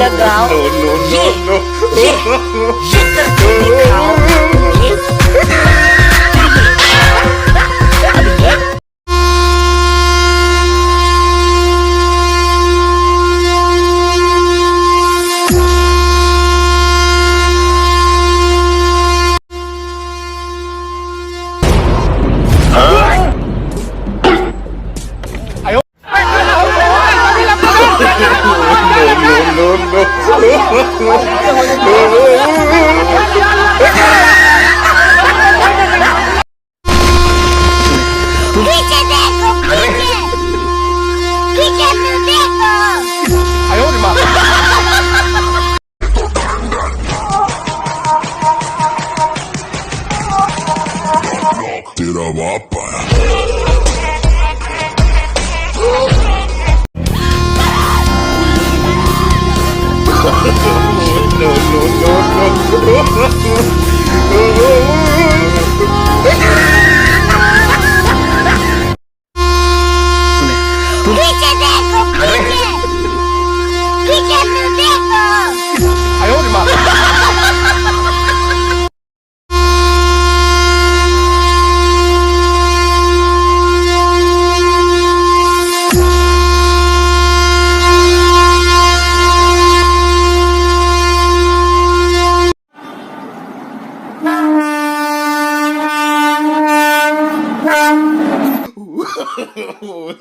लगाओ ये करके दिखाओ ये अब ये पीछे देखो पीछे पीछे तो देखो तेरा बाप आया पीछे देखो पीछे पीछे तो देखो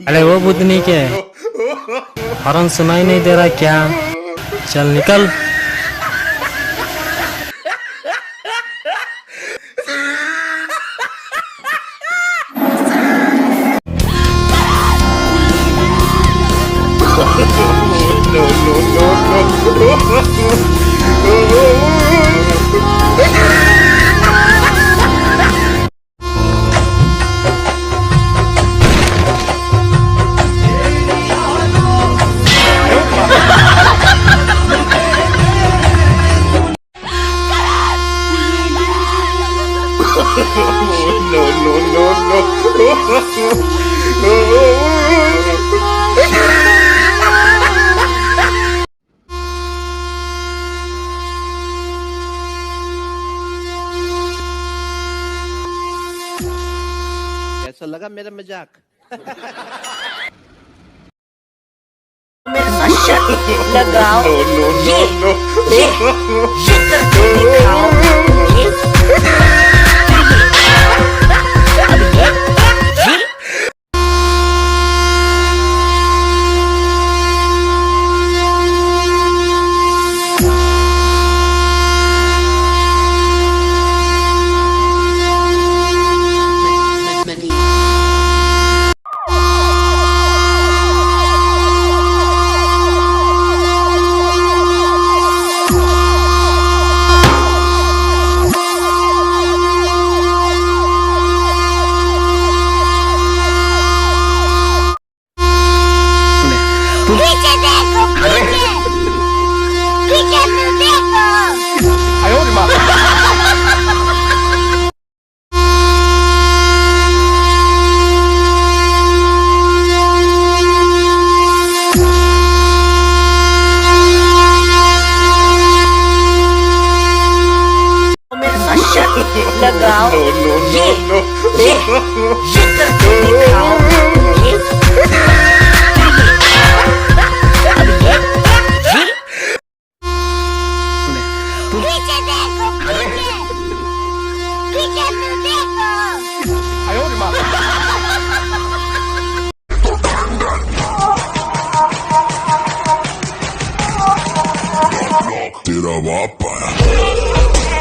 अरे वो बुद्धनी के हॉर्न सुनाई नहीं दे रहा क्या? चल निकल। कैसा लगा मेरा मजाक? मेरे साथ शर्त लगाओ ये करके दिखाओ ये अब ये लगाओ ये करके दिखाओ ये अब ये पीछे देखो पीछे पीछे तू देखो तेरा बाप आया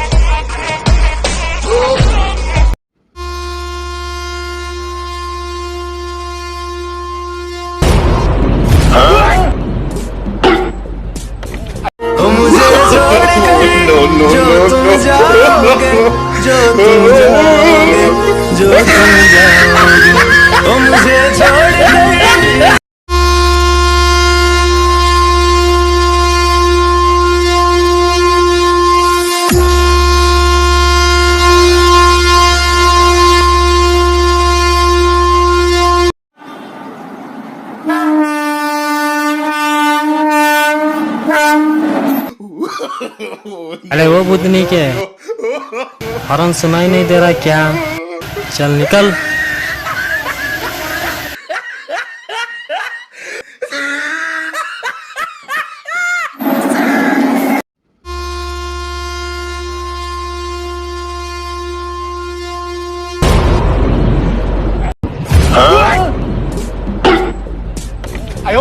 अरे वो बुदनी के हॉर्न सुनाई नहीं दे रहा क्या? चल निकल।